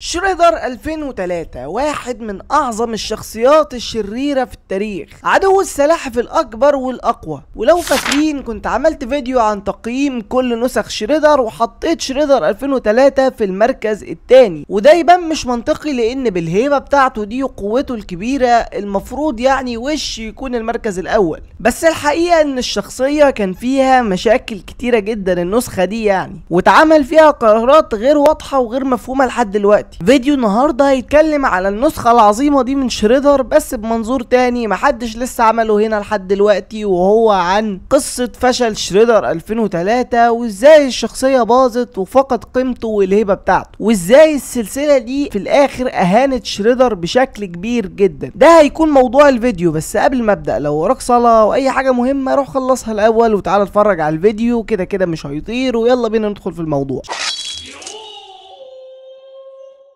شريدر 2003 واحد من اعظم الشخصيات الشريرة في التاريخ، عدو السلاحف الاكبر والاقوى. ولو فاكرين كنت عملت فيديو عن تقييم كل نسخ شريدر وحطيت شريدر 2003 في المركز الثاني، وده يبان مش منطقي لان بالهيبة بتاعته دي وقوته الكبيرة المفروض يعني وش يكون المركز الاول. بس الحقيقة ان الشخصية كان فيها مشاكل كتيرة جدا النسخة دي يعني، واتعمل فيها قرارات غير واضحة وغير مفهومة لحد دلوقتي. فيديو النهارده هيتكلم على النسخة العظيمة دي من شريدر بس بمنظور تاني محدش لسه عمله هنا لحد دلوقتي، وهو عن قصة فشل شريدر 2003 وازاي الشخصية باظت وفقد قيمته والهيبة بتاعته، وازاي السلسلة دي في الاخر اهانت شريدر بشكل كبير جدا. ده هيكون موضوع الفيديو، بس قبل ما ابدأ لو وراك صلاة واي حاجة مهمة روح خلصها الاول وتعالى اتفرج على الفيديو، كده كده مش هيطير، ويلا بينا ندخل في الموضوع.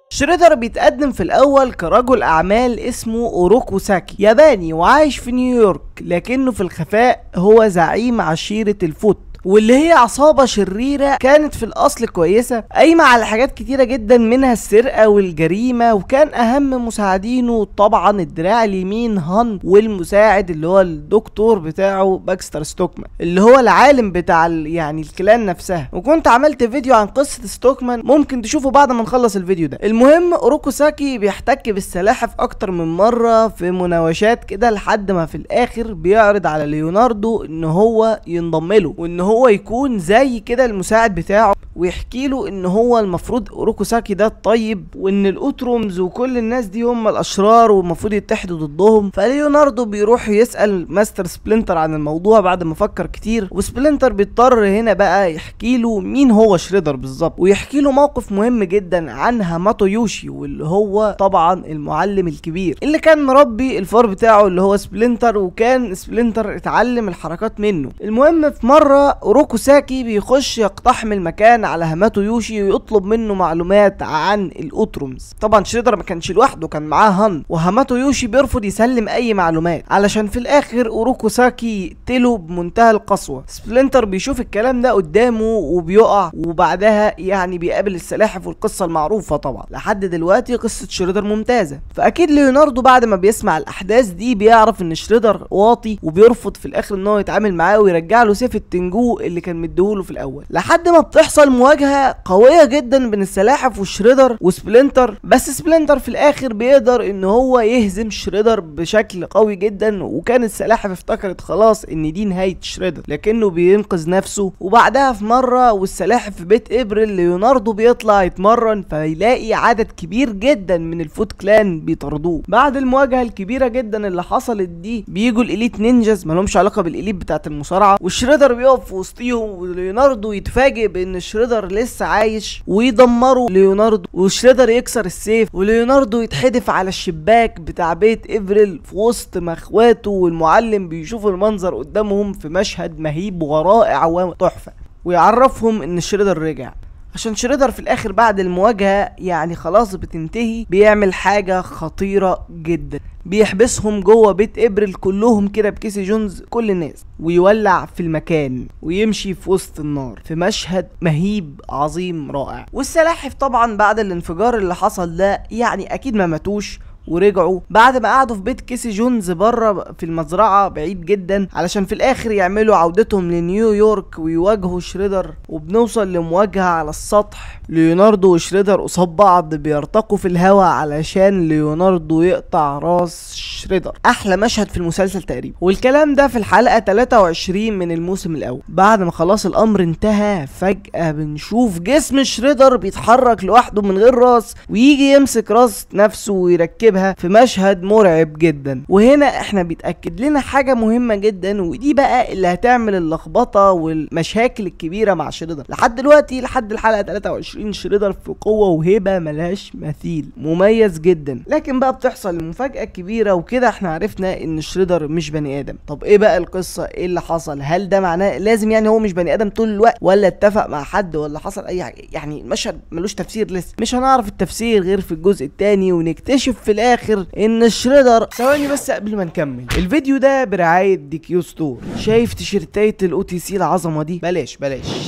شريدر بيتقدم في الاول كرجل اعمال اسمه اوروكو ساكي، ياباني وعايش في نيويورك، لكنه في الخفاء هو زعيم عشيرة الفوت، واللي هي عصابة شريرة كانت في الأصل كويسة قايمة على حاجات كتيرة جدا منها السرقة والجريمة، وكان أهم مساعدينه طبعا الدراع اليمين هان، والمساعد اللي هو الدكتور بتاعه باكستر ستوكمان اللي هو العالم بتاع يعني الكلان نفسها. وكنت عملت فيديو عن قصة ستوكمان ممكن تشوفه بعد ما نخلص الفيديو ده. المهم اوروكو ساكي بيحتك بالسلاحف أكتر من مرة في مناوشات كده، لحد ما في الآخر بيعرض على ليوناردو إن هو ينضم له وإن هو يكون زي كده المساعد بتاعه، ويحكي له ان هو المفروض اوروكو ساكي ده الطيب وان الاوترومز وكل الناس دي هم الاشرار والمفروض يتحدوا ضدهم. فليوناردو بيروح يسأل ماستر سبلنتر عن الموضوع بعد ما فكر كتير، وسبلنتر بيضطر هنا بقى يحكي له مين هو شريدر بالظبط، ويحكي له موقف مهم جدا عن هاماتو يوشي، واللي هو طبعا المعلم الكبير اللي كان مربي الفار بتاعه اللي هو سبلنتر، وكان سبلنتر اتعلم الحركات منه. المهم في مرة اوروكو ساكي بيخش يقتحم المكان على هاماتو يوشي ويطلب منه معلومات عن الاوترومز. طبعا شريدر ما كانش لوحده، كان معاه هان، وهاماتو يوشي بيرفض يسلم اي معلومات علشان في الاخر اوروكو ساكي يقتله بمنتهى القسوه. سبلنتر بيشوف الكلام ده قدامه وبيقع، وبعدها يعني بيقابل السلاحف والقصه المعروفه. طبعا لحد دلوقتي قصه شريدر ممتازه، فاكيد ليوناردو بعد ما بيسمع الاحداث دي بيعرف ان شريدر واطي، وبيرفض في الاخر ان هو يتعامل معاه ويرجع له سيف التنجو اللي كان مديهوله في الاول، لحد ما بتحصل مواجهه قويه جدا بين السلاحف وشريدر وسبلنتر. بس سبلنتر في الاخر بيقدر ان هو يهزم شريدر بشكل قوي جدا، وكان السلاحف افتكرت خلاص ان دي نهايه شريدر، لكنه بينقذ نفسه. وبعدها في مره والسلاحف في بيت ابريل، ليوناردو بيطلع يتمرن فيلاقي عدد كبير جدا من الفوت كلان بيطاردوه. بعد المواجهه الكبيره جدا اللي حصلت دي بيجوا الاليت نينجاز مالهمش علاقه بالاليت بتاعه المصارعه، والشريدر بيقف في وسطيهم، وليوناردو يتفاجئ بان شريدر لسه عايش ويدمروا ليوناردو، وشريدر يكسر السيف، وليوناردو يتحدف على الشباك بتاع بيت افريل في وسط ما اخواته، والمعلم بيشوف المنظر قدامهم في مشهد مهيب ورائع وتحفه، ويعرفهم ان شريدر رجع. عشان شريدر في الاخر بعد المواجهه يعني خلاص بتنتهي بيعمل حاجه خطيره جدا، بيحبسهم جوه بيت ابريل كلهم كده بكيسي جونز كل الناس، ويولع في المكان ويمشي في وسط النار في مشهد مهيب عظيم رائع. والسلاحف طبعا بعد الانفجار اللي حصل ده يعني اكيد ما ماتوش، ورجعوا بعد ما قعدوا في بيت كيسي جونز بره في المزرعه بعيد جدا، علشان في الاخر يعملوا عودتهم لنيويورك ويواجهوا شريدر. وبنوصل لمواجهه على السطح، ليوناردو وشريدر قصاد بعض بيرتقوا في الهواء علشان ليوناردو يقطع راس شريدر. احلى مشهد في المسلسل تقريبا، والكلام ده في الحلقه 23 من الموسم الاول. بعد ما خلاص الامر انتهى فجاه بنشوف جسم شريدر بيتحرك لوحده من غير راس، ويجي يمسك راس نفسه ويركبها في مشهد مرعب جدا. وهنا احنا بيتأكد لنا حاجة مهمة جدا، ودي بقى اللي هتعمل اللخبطة والمشاكل الكبيرة مع شريدر. لحد دلوقتي لحد الحلقة 23 شريدر في قوة وهبة ملهاش مثيل، مميز جدا. لكن بقى بتحصل المفاجأة الكبيرة، وكده احنا عرفنا ان شريدر مش بني ادم. طب ايه بقى القصة؟ ايه اللي حصل؟ هل ده معناه لازم يعني هو مش بني ادم طول الوقت، ولا اتفق مع حد، ولا حصل اي حاجة؟ يعني المشهد ملوش تفسير لسه، مش هنعرف التفسير غير في الجزء الثاني، ونكتشف في الاخر ان شريدر. ثواني بس قبل ما نكمل، الفيديو ده برعايه DQ ستور. شايف تيشيرتايه الOTC العظمه دي؟ بلاش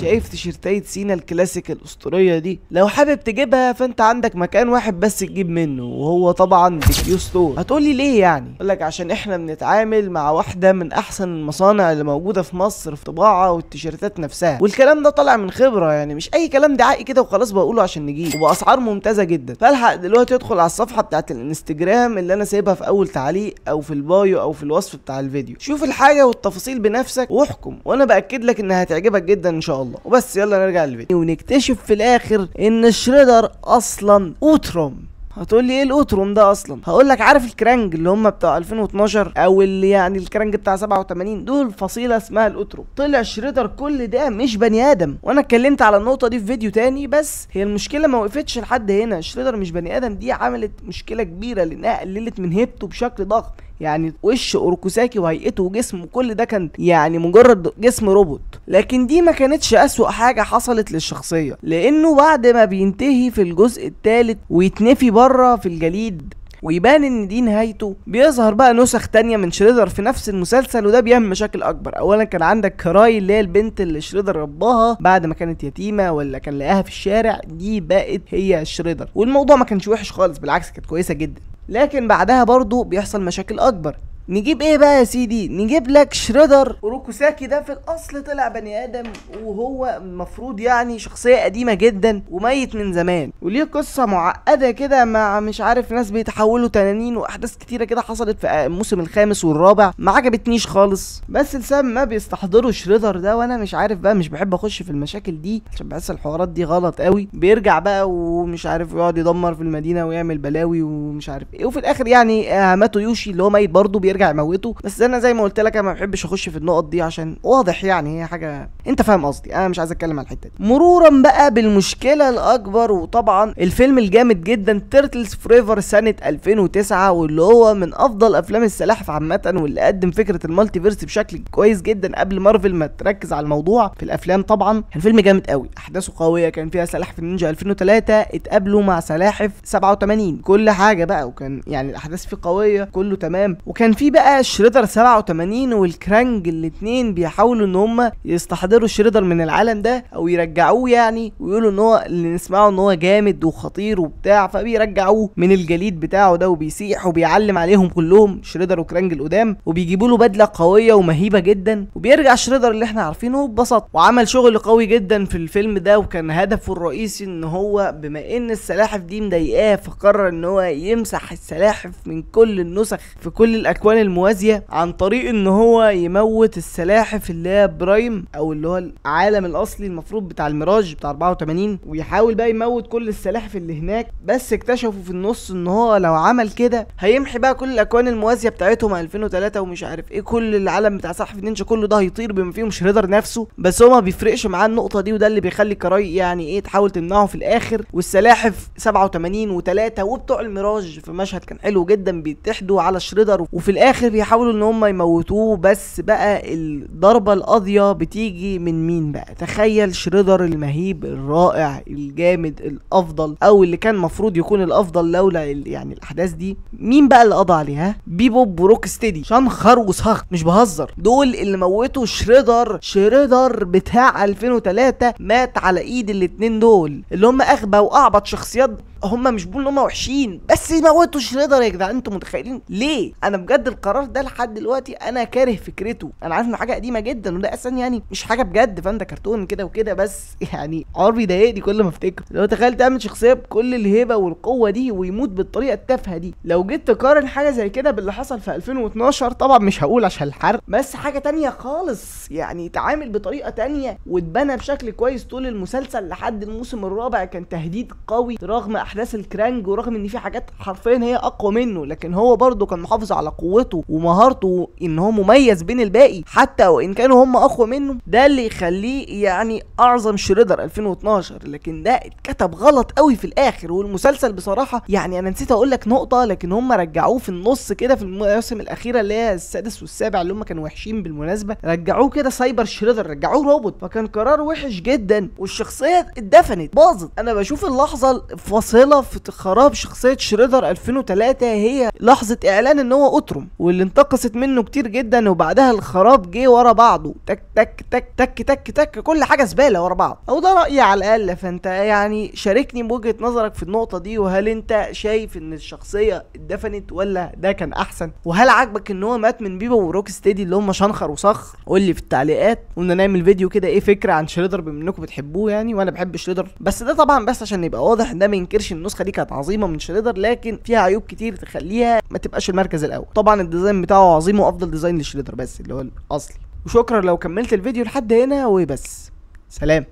شايف تيشيرتايه سينا الكلاسيك الاسطوريه دي؟ لو حابب تجيبها فانت عندك مكان واحد بس تجيب منه، وهو طبعا DQ ستور. هتقولي ليه يعني؟ اقول لك عشان احنا بنتعامل مع واحده من احسن المصانع اللي موجوده في مصر في الطباعه والتيشيرتات نفسها، والكلام ده طالع من خبره، يعني مش اي كلام دعائي كده وخلاص بقوله عشان نجيب، وباسعار ممتازه جدا. فالحق دلوقتي ادخل على الصفحه بتاعت الانستجرام اللي انا سايبها في اول تعليق او في البايو او في الوصف بتاع الفيديو، شوف الحاجه والتفاصيل بنفسك واحكم، وانا باكد لك انها هتعجبك جدا ان شاء الله. وبس يلا نرجع للفيديو ونكتشف في الاخر ان شريدر اصلا اوتروم. هتقول لي ايه الاوتروم ده اصلا؟ هقول لك، عارف الكرانج اللي هم بتاع 2012 او اللي يعني الكرانج بتاع 87 دول فصيله اسمها الاوتروم. طلع شريدر كل ده مش بني ادم، وانا اتكلمت على النقطه دي في فيديو تاني، بس هي المشكله ما وقفتش لحد هنا. شريدر مش بني ادم دي عملت مشكله كبيره لانها قللت من هيبته بشكل ضخم. يعني وش اوروكوساكي وهيئته وجسمه كل ده كان يعني مجرد جسم روبوت. لكن دي ما كانتش اسوأ حاجه حصلت للشخصيه، لانه بعد ما بينتهي في الجزء الثالث ويتنفي بره في الجليد ويبان ان دي نهايته، بيظهر بقى نسخ تانية من شريدر في نفس المسلسل، وده بيعمل مشاكل اكبر. اولا كان عندك كراي اللي هي البنت اللي شريدر رباها بعد ما كانت يتيمه ولا كان لقاها في الشارع، دي بقت هي شريدر، والموضوع ما كانش وحش خالص، بالعكس كانت كويسه جدا. لكن بعدها برضو بيحصل مشاكل اكبر. نجيب ايه بقى يا سيدي؟ نجيب لك شريدر اوروكوساكي ده في الاصل طلع بني ادم، وهو المفروض يعني شخصيه قديمه جدا وميت من زمان، وليه قصه معقده كده مع مش عارف ناس بيتحولوا تنانين واحداث كتيره كده حصلت في الموسم الخامس والرابع، ما عجبتنيش خالص. بس لسبب ما بيستحضروا شريدر ده، وانا مش عارف بقى، مش بحب اخش في المشاكل دي عشان بحس الحوارات دي غلط قوي. بيرجع بقى ومش عارف يقعد يدمر في المدينه ويعمل بلاوي ومش عارف ايه، وفي الاخر يعني هاماتو يوشي اللي هو ميت برضه يرجع يموته. بس انا زي ما قلت لك انا ما بحبش اخش في النقط دي عشان واضح يعني هي حاجه انت فاهم قصدي، انا مش عايز اتكلم على الحته دي. مرورا بقى بالمشكله الاكبر، وطبعا الفيلم الجامد جدا تيرتلز فوريفر سنه 2009، واللي هو من افضل افلام السلاحف عامه، واللي قدم فكره المالتي فيرس بشكل كويس جدا قبل مارفل ما تركز على الموضوع في الافلام. طبعا كان فيلم جامد قوي، احداثه قويه، كان فيها سلاحف النينجا 2003 اتقابلوا مع سلاحف 87، كل حاجه بقى، وكان يعني الاحداث فيه قويه كله تمام. وكان في بقى شريدر 87 والكرانج الاتنين بيحاولوا ان هم يستحضروا الشريدر من العالم ده او يرجعوه يعني، ويقولوا ان هو اللي نسمعه ان هو جامد وخطير وبتاع، فبيرجعوه من الجليد بتاعه ده وبيسيح وبيعلم عليهم كلهم شريدر وكرانج القدام، وبيجيبوا له بدله قويه ومهيبه جدا، وبيرجع شريدر اللي احنا عارفينه ببساطه. وعمل شغل قوي جدا في الفيلم ده، وكان هدفه الرئيسي ان هو بما ان السلاحف دي مضايقاه فقرر ان هو يمسح السلاحف من كل النسخ في كل الاكوان الموازيه، عن طريق ان هو يموت السلاحف اللي هي برايم او اللي هو العالم الاصلي المفروض بتاع الميراج بتاع 84، ويحاول بقى يموت كل السلاحف اللي هناك. بس اكتشفوا في النص ان هو لو عمل كده هيمحي بقى كل الاكوان الموازيه بتاعتهم 2003 ومش عارف ايه، كل العالم بتاع سلاحف النينجا كله ده هيطير بما فيهم شريدر نفسه. بس هو ما بيفرقش معاه النقطه دي، وده اللي بيخلي كراي يعني ايه تحاول تمنعه في الاخر. والسلاحف 87 و3 وبتوع الميراج في مشهد كان حلو جدا بيتحدوا على شريدر، وفي الاخر بيحاولوا ان هم يموتوه. بس بقى الضربه القاضيه بتيجي من مين بقى؟ تخيل شريدر المهيب الرائع الجامد الافضل، او اللي كان مفروض يكون الافضل لولا يعني الاحداث دي، مين بقى اللي قضى عليها؟ بيبوب وروك ستيدي، شنخر وصخ، مش بهزر، دول اللي موتوا شريدر. شريدر بتاع 2003 مات على ايد الاتنين دول اللي هم اغبى واعبط شخصيات. هم مش بيقولوا ان هم وحشين، بس يموتوا شريدر يا جدعان، انتوا متخيلين ليه؟ انا بجد القرار ده لحد دلوقتي انا كاره فكرته. انا عارف انه حاجه قديمه جدا، وده اصلا يعني مش حاجه بجد، فانت كرتون كده وكده، بس يعني عار بيضايقني كل ما افتكر. لو تخيل تعمل شخصيه بكل الهيبه والقوه دي ويموت بالطريقه التافهه دي، لو جيت تقارن حاجه زي كده باللي حصل في 2012، طبعا مش هقول عشان الحرق، بس حاجه تانية خالص، يعني اتعامل بطريقه تانية واتبنى بشكل كويس طول المسلسل لحد الموسم الرابع. كان تهديد قوي رغم احداث الكرانج، ورغم ان في حاجات حرفيا هي اقوى منه، لكن هو برضه كان محافظ على قوته ومهارته، ان هو مميز بين الباقي حتى وان كانوا هم اقوى منه. ده اللي يخليه يعني اعظم شريدر 2012. لكن ده اتكتب غلط قوي في الاخر، والمسلسل بصراحه يعني انا نسيت اقول لك نقطه، لكن هم رجعوه في النص كده في المواسم الاخيره اللي هي السادس والسابع اللي هم كانوا وحشين بالمناسبه، رجعوه كده سايبر شريدر، رجعوه روبوت، فكان قرار وحش جدا، والشخصيه اتدفنت باظت. انا بشوف اللحظه الفاصله معضله في خراب شخصيه شريدر 2003 هي لحظه اعلان ان هو اوتروم، واللي انتقصت منه كتير جدا، وبعدها الخراب جه ورا بعضه تك تك تك تك تك تك، كل حاجه زباله ورا بعض، او ده رايي على الاقل. فانت يعني شاركني بوجهه نظرك في النقطه دي، وهل انت شايف ان الشخصيه اتدفنت ولا ده كان احسن؟ وهل عاجبك ان هو مات من بيبو وروك ستيدي اللي هم شنخر وصخر؟ قول لي في التعليقات، قلنا نعمل فيديو كده ايه فكره عن شريدر بما انكم بتحبوه يعني، وانا بحب شريدر، بس ده طبعا بس عشان يبقى واضح ده ما ينكرش النسخه دي كانت عظيمه من شريدر، لكن فيها عيوب كتير تخليها ما تبقاش المركز الاول. طبعا الديزاين بتاعه عظيم وافضل ديزاين لشريدر بس اللي هو الاصلي. وشكرا لو كملت الفيديو لحد هنا، وبس سلام.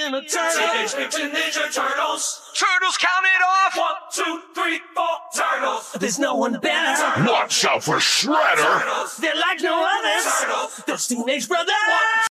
Teenage Mutant Ninja Turtles. Turtles, count it off. 1, 2, 3, 4. Turtles. There's no one better. Watch out for Shredder. Turtles. They're like no others. Turtles. Those teenage brothers.